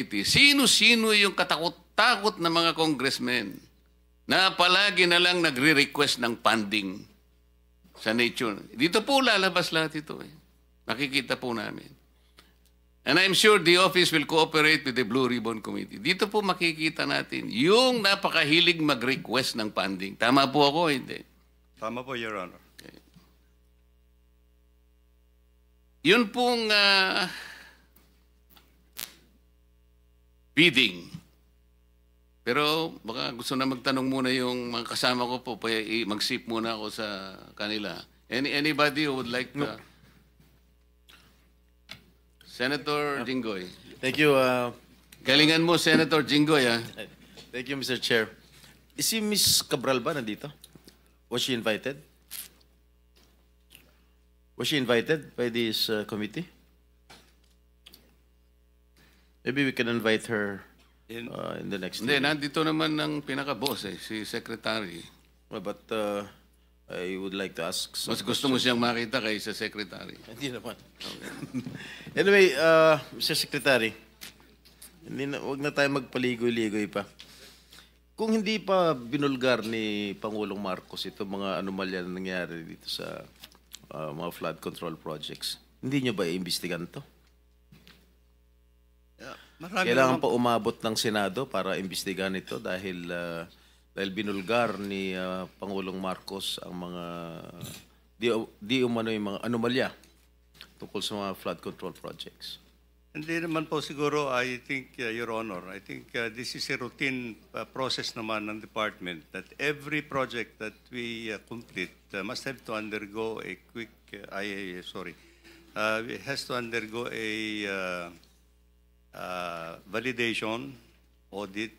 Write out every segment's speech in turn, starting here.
Sino-sino yung katakot-takot na mga congressmen na palagi na lang nagre-request ng funding sa nature. Dito po lalabas lahat ito. Makikita po namin. And I'm sure the office will cooperate with the Blue Ribbon Committee. Dito po makikita natin yung napakahilig mag-request ng funding. Tama po ako, hindi? Tama po, Your Honor. Okay. Yun pong bidding. Pero baka gusto na magtanong muna yung mga kasama ko po, mag-sip muna ako sa kanila. Anybody who would like to? Senator Jinggoy. Thank you. Galingan mo, Senator Jinggoy. Thank you, Mr. Chair. Is si Ms. Cabral ba nandito? Was she invited? Was she invited by this committee? Maybe we can invite her in the next Hindi, meeting. nandito naman ang pinaka-boss si Secretary. Well, but I would like to ask some Mas gusto mo siyang makita kaysa Secretary. Hindi naman. Anyway, Mr. Secretary, wag na tayo magpaligoy-ligoy pa. Kung hindi pa binulgar ni Pangulong Marcos ito mga anomalya na nangyari dito sa mga flood control projects, hindi nyo ba iimbestigan to? Kailangan pa umabot ng Senado para imbestigahan ito dahil binulgar ni Pangulong Marcos ang mga di umano yung mga anomalya tungkol sa mga flood control projects. Hindi naman po siguro, I think, Your Honor, I think this is a routine process naman ng department that every project that we complete must have to undergo a quick, it has to undergo a validation audit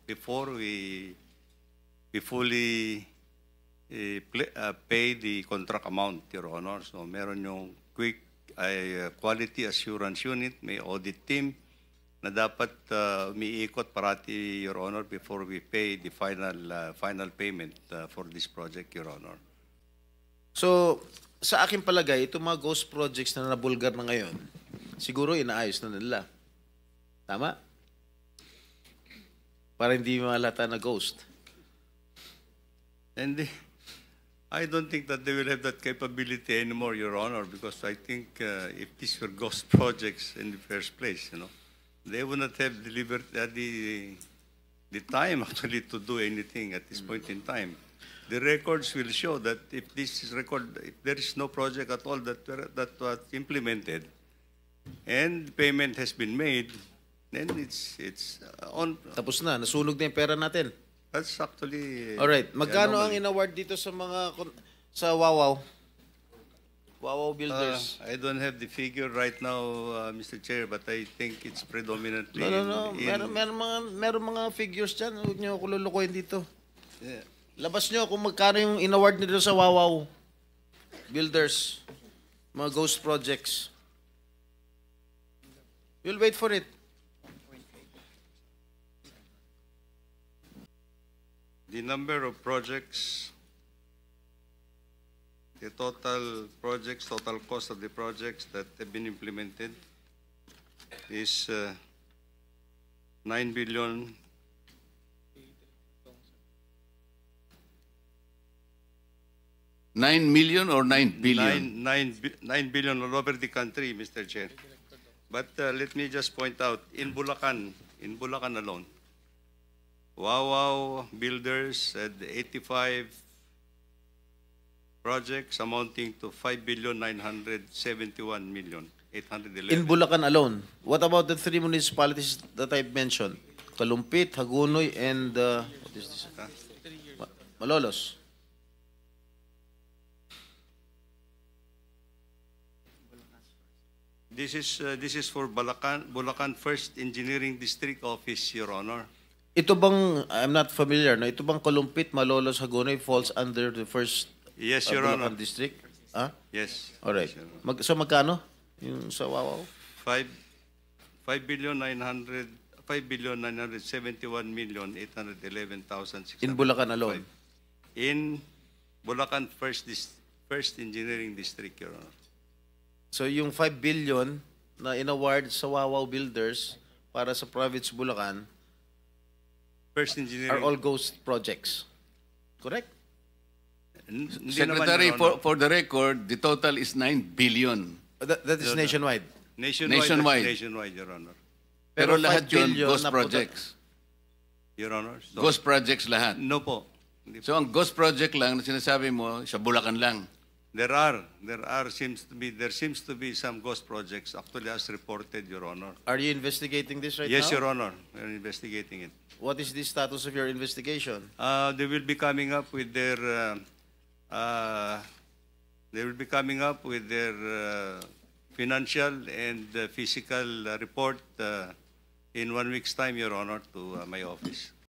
before we fully pay the contract amount, Your Honor. So meron yung quick quality assurance unit, may audit team na dapat umiikot parati, Your Honor, before we pay the final payment for this project, Your Honor. So, sa aking palagay, itong mga ghost projects na nabulgar na ngayon, siguro inaayos na nila. Tama? Para hindi malata na ghost. And I don't think that they will have that capability anymore, Your Honor, because I think if these were ghost projects in the first place, they would not have delivered the time actually to do anything at this point in time. The records will show that if there is no project at all that was implemented, and payment has been made, then it's on. Tapos na, nasunog na yung pera natin. That's actually. Alright, magkano ang in-award dito sa mga sa Wawaw? Wawaw Builders. I don't have the figure right now, Mr. Chair, but I think it's predominantly. No. Meron mga figures dyan. Huwag niyo ako lulukoyin dito. Yeah. Labas niyo kung magkano yung in-award nito sa Wawaw Builders. Mga ghost projects. We'll wait for it. The number of projects, the total projects, total cost of the projects that have been implemented is 9 billion. 9 million or 9 billion? 9 billion all over the country, Mr. Chair. But let me just point out, in Bulacan alone, Wawaw Builders had 85 projects amounting to 5,971,811,000. In Bulacan alone. What about the three municipalities that I've mentioned? Kalumpit, Hagunoy, and what is this? Malolos. This is for Bulacan First Engineering District Office, Your Honor. Ito bang, I'm not familiar, no? Ito bang Kalumpit, Malolos, Hagonoy falls under the first Yes, Your Honor. Bulacan district? Ah? Yes. Alright. Yes, Your Honor. So magkano? Yung sa Wawaw? 5,971,811,600. In Bulacan alone? In Bulacan First Engineering District, Your Honor. So yung 5 billion na inaward sa Wawaw Builders para sa Province Bulacan First are engineering. all ghost projects. Correct? Hindi Secretary, naman, Your Honor. for the record, the total is 9 billion. That is nationwide. Nationwide. Nationwide. Nationwide, Your Honor. Pero, Pero lahat 5 yun, billion ghost na projects. Your Honor. So, Ghost projects lahat. No po. Hindi po. So ang ghost project lang na sinasabi mo, sa Bulacan lang. There seems to be some ghost projects actually as reported, Your Honor. Are you investigating this right Yes, now? Your Honor. We're investigating it. What is the status of your investigation? They will be coming up with their financial and physical report in 1 week's time, Your Honor, to my office.